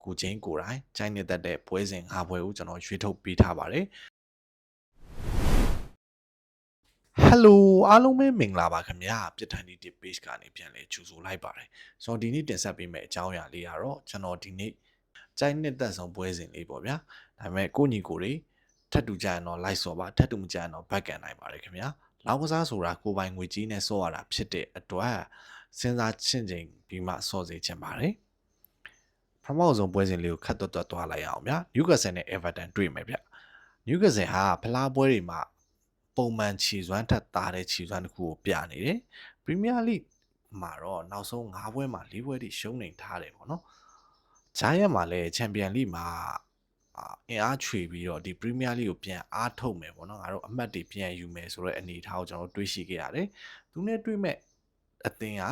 ကိုချင်းကိုတိုင်းကြိုက်နေတဲ့ပွဲစဉ်၅ပွဲကိုကျွန်တော်ရွေးထုတ်ပေးထားပါတယ်Hello အားလုံးပဲမင်္ဂလာပါခင်ဗျာပြစ်ထန်ဒီ page ကနေပြန်လဲကြိုဆိုလိုက်ပါတယ်ဆိုတော့ဒီနေ့တင်ဆက်ပေးမယ့်အကြောင်းအရာလေးကတော့ကျွန်တော်ဒီနေ့ကြိုက်နှစ်ဆုံးပွဲစဉ်လေးပေါ့ဗျာဒါပေမဲ့ကိုညီကိုတွေထပ်တူကြရင်တော့ like ဆော့ပါထပ်တူမကြရင်တော့ back ကန်နိုင်ပါတယ်ခင်ဗျာလောင်းကစားဆိုတာကိုပိုင်ငွေကြီးနဲ့ဆော့ရတာဖြစ်တဲ့အတွက်စဉ်းစားချင့်ချိန်ပြီးမှဆော့စေချင်ပါတယ်ပထမဆုံးပွဲစဉ်လေးကိုခတ်တွတ်သွားလိုက်အောင်ဗျာ Newcastle နဲ့ Everton တွေ့မယ်ဗျ Newcastle ဟာဖလားပွဲတွေမှာပုံမှန်ခြေစွမ်းထက်သားတဲ့ခြေစွမ်းတစ်ခုကိုပြနေတယ် Premier League မှာတော့နောက်ဆုံး9ပွဲမှာ4ပွဲထိရှုံးနေထားတယ်ပေါ့နော် Giant မှာလည်း Champion League မှာအင်အားချွေပြီးတော့ဒီ Premier League ကိုပြန်အားထုတ်မယ်ပေါ့နော်ငါတို့အမှတ်တွေပြန်ယူမယ်ဆိုတော့အနေအထားကိုကျွန်တော်တွေးရှိခဲ့ရတယ်သူနဲ့တွေ့မဲ့အသင်းက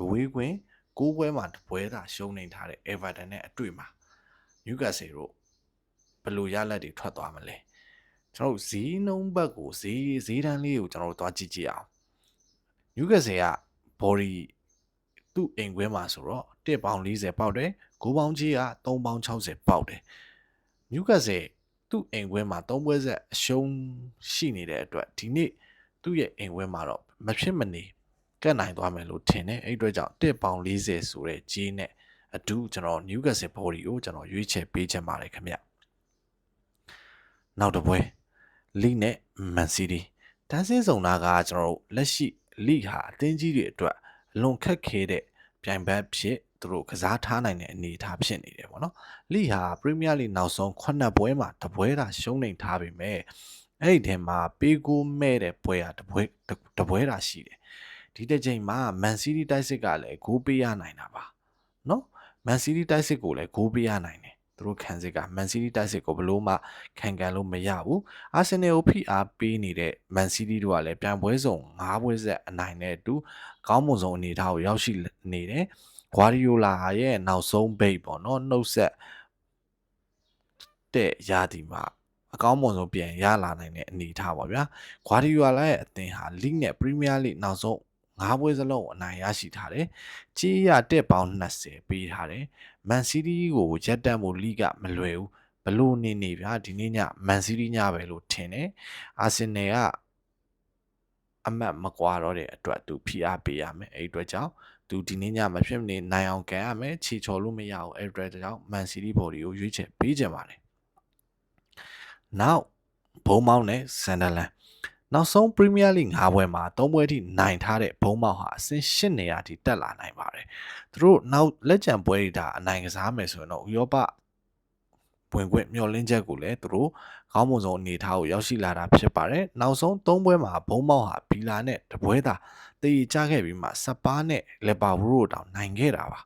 အဝေးကွင်း6ပွဲမှာတပွဲသာရှုံးနေထားတဲ့ Everton နဲ့အတွေ့မှာ Newcastle တို့ဘယ်လိုရလဒ်တွေထွက်သွားမလဲကျွန်တော်ဈေးနှုန်းဘက်ကိုဈေးတန်းလေးကိုကျွန်တော်တို့သွားကြည့်ကြည့်အောင် Newcastle က body သူ့အိမ်ခွဲမှာဆိုတော့1ပေါင်40ပေါက်တယ်9ပေါင်ကြီးက3ပေါင်60ပေါက်တယ် Newcastle သူ့အိမ်ခွဲမှာ3ပွဲဆက်အရှုံးရှိနေတဲ့အတွက်ဒီနေ့သူ့ရဲ့အိမ်ခွဲမှာတော့မဖြစ်မနေကတ်နိုင်သွားမယ်လို့ထင်တယ်အဲ့အတွက်ကြောင့်1ပေါင်40ဆိုတဲ့ကြီးနဲ့အတူကျွန်တော် Newcastle body ကိုကျွန်တော်ရွေးချယ်ပေးချင်ပါတယ်ခင်ဗျနောက်တစ်ပွဲလိနဲ့ Man City တန်းစင်းဆောင်တာကကျွန်တော်တို့လက်ရှိလိဟာအသင်းကြီးတွေအတွက်အလွန်ခက်ခဲတဲ့ပြိုင်ဘက်ဖြစ်သူတို့ကစားထားနိုင်တဲ့အနေအထားဖြစ်နေတယ်ပေါ့နော်လိဟာ Premier League နောက်ဆုံး9ပွဲမှာတပွဲသာရှုံးနေထားပေမဲ့အဲ့ဒီထဲမှာပေးကိုမဲ့တဲ့ပွဲကတပွဲသာရှိတယ်ဒီတစ်ချိန်မှာ Man City တိုက်စစ်ကလည်းဂိုးပေးရနိုင်တာပါနော် Man City တိုက်စစ်ကိုလည်းဂိုးပေးရနိုင်တယ်သူတို့ခံစစ်က Man City တိုက်စစ်ကိုဘလို့မှခံကန်လို့မရဘူး Arsenal ကိုဖိအားပေးနေတဲ့ Man City တို့ကလည်းပြန်ပွဲဆုံး9ပွဲဆက်အနိုင်နဲ့အတူကောင်းမွန်ဆုံးအနေအထားကိုရောက်ရှိနေတယ် Guardiola ရဲ့နောက်ဆုံးဘိတ်ပေါ့နော်နှုတ်ဆက်တဲ့ရာသီမှာအကောင်းမွန်ဆုံးပြန်ရလာနိုင်တဲ့အနေအထားပါဗျာ Guardiola ရဲ့အသင်းဟာ League နဲ့ Premier League နောက်ဆုံး9ပွဲစလုံးအနိုင်ရရှိထားတယ်။ကြေးရတက်ပေါင်း20ပေးထားတယ်။ Man City ကိုရက်တန့်ဖို့ League ကမလွယ်ဘူး။ဘလို့နေဗျာဒီနေ့ည Man City ညပဲလို့ထင်တယ်။ Arsenal ကအမှတ်မကွာတော့တဲ့အတွက်သူဖိအားပေးရမယ်အဲ့အတွက်ကြောင့်သူဒီနေ့ညမဖြစ်မနေနိုင်အောင်ကန်ရမယ်ခြေချော်လို့မရအောင်အဲ့အတွက်ကြောင့် Man City body ကိုရွေးချယ်ပေးကြပါတယ်နောက်ဘုံမောင်းနဲ့ Sunderland နောက်ဆုံး Premier League 5ပွဲမှာ3ပွဲထိနိုင်ထားတဲ့ဘုံမောင်းဟာအဆင့်8နေရာထိတက်လာနိုင်ပါတယ်သူတို့နောက်လက်ကျန်ပွဲတွေဒါအနိုင်ကစားမယ်ဆိုရင်တော့ဥရောပဝင်ခွင့်မျှော်လင့်ချက်ကိုလည်းသူတို့ကောင်းမွန်ဆုံးအနေအထားကိုရောက်ရှိလာတာဖြစ်ပါတယ်နောက်ဆုံး3ပွဲမှာဘုံမောင်းဟာဘီလာနဲ့တပွဲသာတည်ကြခဲ့ပြီးမှစပါးနဲ့လီဗာပူးတို့တောင်နိုင်ခဲ့တာပါ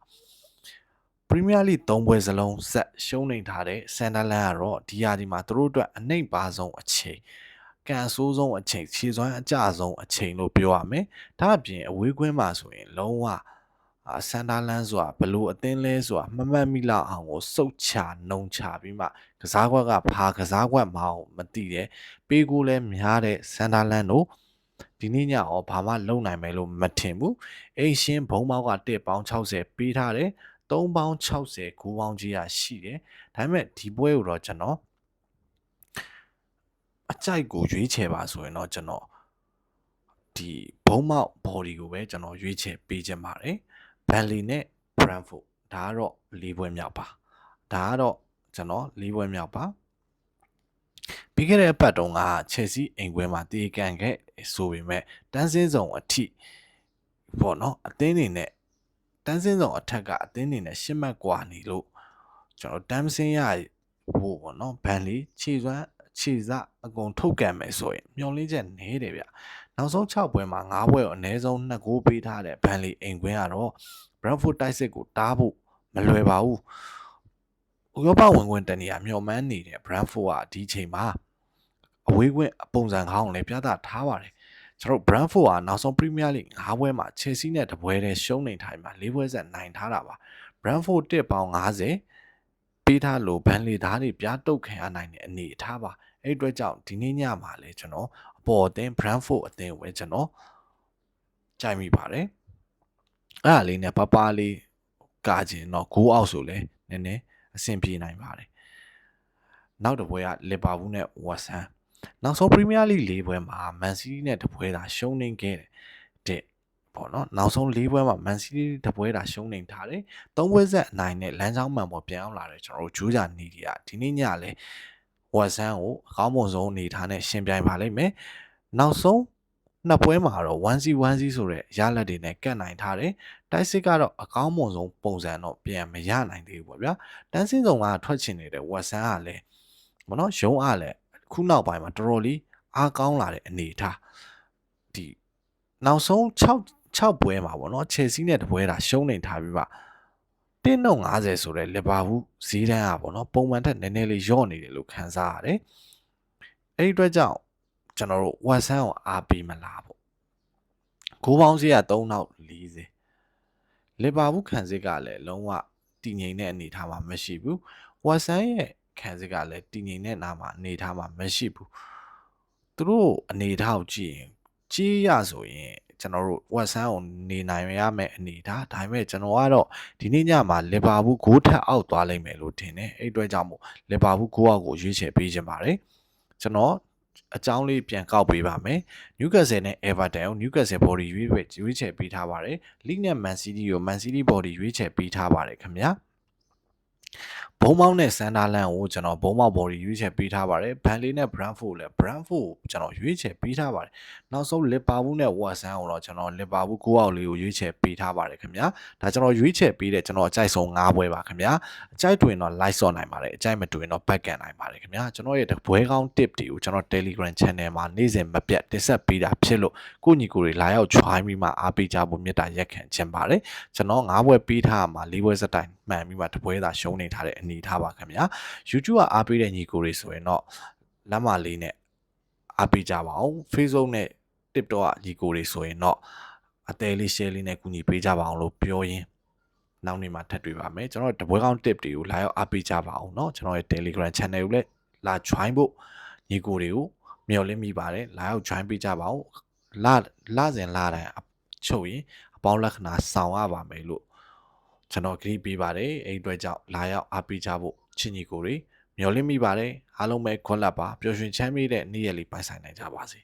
Premier League 3ပွဲစလုံးဆက်ရှုံးနေထားတဲ့ Sunderland ကတော့ဒီရာဒီမှာသူတို့အတွက်အနှိမ့်ပါဆုံးအချိန်ကန်ဆိုးဆုံးအချိန်ခြေစွမ်းအကျဆုံးအချိန်လို့ပြောရမယ်ဒါအပြင်အဝေးကွင်းမှာဆိုရင်လုံးဝSunderland ဆိုတာဘလို့အသင်းလဲဆိုတာမမှတ်မိလောက်အောင်ကိုစုတ်ချနှုံချပြီးမှကစားကွက်ကဖာကစားကွက်မအောင်မသိတယ်ပေးကိုလဲများတဲ့ Sunderland တို့ဒီနေ့ညရောဘာမှလုံနိုင်မယ်လို့မထင်ဘူးအိမ်ရှင်ဘုံမောက်က1ပေါင်း60ပေးထားတယ်3ပေါင်း60 9ပေါင်းကြီးရရှိတယ်ဒါပေမဲ့ဒီပွဲကိုတော့ကျွန်တော်အကြိုက်ကိုရွေးချယ်ပါဆိုရင်တော့ကျွန်တော်ဒီဘုံမောက် body ကိုပဲကျွန်တော်ရွေးချယ်ပေးခြင်းပါတယ် Burnley နဲ့ Brentford ဒါကတော့၄ပွဲမြောက်ပါဒါကတော့ကျွန်တော်၄ပွဲမြောက်ပါပြီးခဲ့တဲ့အပတ်တုန်းက Chelsea အိမ်ခွဲမှာတေးကန်ခဲ့ဆိုပေမဲ့တန်းစင်းဆောင်အထိပေါ့နော်အသင်းတွေနဲ့တန်းစင်းဆောင်အထက်ကအသင်းတွေနဲ့ရှစ်မှတ်กว่าနေလို့ကျွန်တော်တန်းစင်းရဖို့ပေါ့နော်ဘန်လီခြေစွမ်းခြေစအကုန်ထုတ်ကန်မယ်ဆိုရင်မျောလင်းချက်နေတယ်ဗျနောက်ဆုံး6ပွဲမှာ9ပွဲကိုအနည်းဆုံး2ဂိုးပေးထားတဲ့ဘန်လီအိမ်ခွင်းကတော့ Brentford တိုက်စစ်ကိုတားဖို့မလွယ်ပါဘူးဥရောပဝင်ခွင့်တနေရာမျှော်မှန်းနေတဲ့ Brentford ကဒီချိန်မှာအဝေးကွင်းပုံစံကောင်းကိုလည်းပြသထားပါတယ်ကျွန်တော် Brentford ကနောက်ဆုံး Premier League 5ပွဲမှာ Chelsea နဲ့တပွဲတည်းရှုံးနေထိုင်မှာ4ပွဲဆက်နိုင်ထားတာပါ Brentford 1ပေါင်း50ပေးထားလို့ဘန်လီသားတွေပြားတုတ်ခံရနိုင်တဲ့အနေအထားပါအဲ့အတွက်ကြောင့်ဒီနေ့ညမှာလဲကျွန်တော်အပေါ်အသင်း Brentford အသင်းကိုပဲကျွန်တော်ကြိုက်မိပါတယ်အဲ့ဒါလေးနဲ့ပပလေးကာကျင်တော့ဂိုးအောက်ဆိုလဲနည်းနည်း အဆင်ပြေနိုင်ပါတယ်နောက်တစ်ပွဲကလီဗာပူးနဲ့ဝက်ဆမ်နောက်ဆုံးပရီးမီးယားလိ၄ပွဲမှာမန်စီးတီးနဲ့တပွဲသာရှုံးနေခဲ့တဲ့ပေါ့နော်နောက်ဆုံး၄ပွဲမှာမန်စီးတီးတပွဲသာရှုံးနေထားတယ်၃ပွဲဆက်အနိုင်နဲ့လမ်းကြောင်းမှန်ပေါ်ပြန်အောင်လာတယ်ကျွန်တော်တို့ဂျူးဂျာနီဒီယာဒီနေ့ညလည်းဝက်ဆမ်ကိုအကောင်းဆုံးအနေထားနဲ့ရှင်ပြိုင်ပါလိမ့်မယ်နောက်ဆုံးနှစ်ပွဲမှာတော့1-1ဆိုတဲ့ရလဒ်တွေနဲ့ကတ်နိုင်ထားတယ်တိုက်စစ်ကတော့အကောင်းဆုံးပုံစံတော့ပြန်မရနိုင်သေးဘူးပေါ့ဗျာတန်းစင်းဆောင်ကထွက်ချင်နေတဲ့ဝက်ဆမ်ကလည်းဘောနော်ရုံးအားလည်းခုနောက်ပိုင်းမှာတော်တော်လေးအားကောင်းလာတဲ့အနေထားဒီနောက်ဆုံး6ပွဲမှာပေါ့နော်ချယ်ဆီနဲ့တပွဲတာရှုံးနေထားပြီးပါ1.50ဆိုတဲ့လီဗာပူးဈေးတန်းอ่ะပေါ့နော်ပုံမှန်ထက်နည်းနည်းလေးယော့နေတယ်လို့ခန်းစားရတယ်အဲ့ဒီအတွက်ကြောင့်ကျွန်တော်တို့ဝက်ဆန်ကိုအားပေးမလားပေါ့ဂိုးပေါင်းဈေးက3.40လီဗာပူးခံစစ်ကလည်းလုံးဝတည်ငြိမ်တဲ့အနေထားမှာမရှိဘူးဝက်ဆန်ရဲ့ခံစစ်ကလည်းတည်ငြိမ်တဲ့နာမှာအနေထားမှာမရှိဘူးသူတို့အနေထားကိုကြည့်ရင်ကြီးရဆိုရင်ကျွန်တော်တို့ဝက်ဆန်ကိုနေနိုင်ရမယ့်အနေထားဒါပေမဲ့ကျွန်တော်ကတော့ဒီနေ့ညမှာလီဗာပူးဂိုးထက်အောက်သွားလိမ့်မယ်လို့ထင်တယ်အဲ့အတွက်ကြောင့်မို့လီဗာပူးဂိုးအောက်ကိုရွေးချယ်ပေးခြင်းပါတယ်ကျွန်တော်အကြောင်းလေးပြန်ကောက်ပေးပါမယ်နျူကာဆယ်နဲ့အေဗာတန်ကိုနျူကာဆယ်ဘော်ဒီရွေးချယ်ပေးထားပါတယ်လိနဲ့မန်စီးတီးကိုမန်စီးတီးဘော်ဒီရွေးချယ်ပေးထားပါတယ်ခင်ဗျာဘုံမောင်းနဲ့ဆန်ဒါလန်ကိုကျွန်တော်ဘုံမောက်ဘော်ဒီရွေးချယ်ပေးထားပါတယ်ဘန်လေးနဲ့ဘရန်ဖို့လည်းဘရန်ဖို့ကျွန်တော်ရွေးချယ်ပေးထားပါတယ်နောက်ဆုံးလီဗာပူးနဲ့ဝက်ဆန်ကိုတော့ကျွန်တော်လီဗာပူး9အောက်လေးကိုရွေးချယ်ပေးထားပါတယ်ခင်ဗျာဒါကျွန်တော်ရွေးချယ်ပေးတဲ့ကျွန်တော်အကြိုက်ဆုံး9ပွဲပါခင်ဗျာအကြိုက်တွင်တော့ like ဆော့နိုင်ပါတယ်အကြိုက်မတွင်တော့ back ကန်နိုင်ပါတယ်ခင်ဗျာကျွန်တော်ရဲ့ဘွဲကောင်း tip တွေကိုကျွန်တော် Telegram channel မှာနေ့စဉ်မပြတ်တင်ဆက်ပေးတာဖြစ်လို့ကိုညီကိုတွေလာရောက် join ပြီးမှအားပေးကြဖို့မေတ္တာရက်ခံချင်ပါတယ်ကျွန်တော်9ပွဲပေးထားမှာ4ပွဲစတိုင်မှန်ပြီးမှတပွဲသာရှုံးနေထားတဲ့အနေထားပါခင်ဗျာ YouTube ကအားပေးတဲ့ညီကိုတွေဆိုရင်တော့လက်မလေးနဲ့အားပေးကြပါအောင် Facebook နဲ့ TikTok ကညီကိုတွေဆိုရင်တော့အသေးလေး share လေးနဲ့ကူညီပေးကြပါအောင်လို့ပြောရင်းနောက်နေ့မှာထပ်တွေ့ပါမယ်ကျွန်တော်တပွဲကောင်း tip တွေကိုလာရောက်အားပေးကြပါအောင်เนาะကျွန်တော်ရဲ့ Telegram channel ကိုလည်းလာ join ဖို့ညီကိုတွေကိုမျှော်လင့်မိပါတယ်လာရောက် join ပေးကြပါအောင်လာစဉ်လာတိုင်းချုပ်ရင်အပေါင်းလက္ခဏာဆောင်ရပါမယ်လို့ကျွန်တော်ကြေပေးပါတယ်အဲ့အတွက်ကြောင့်လာရောက်အားပေးကြဖို့ချစ်ညီကိုတွေမျှော်လင့်မိပါတယ်အားလုံးပဲခွန်လပ်ပါပျော်ရွှင်ချမ်းမြေ့တဲ့နေ့ရက်လေးပိုင်ဆိုင်နိုင်ကြပါစေ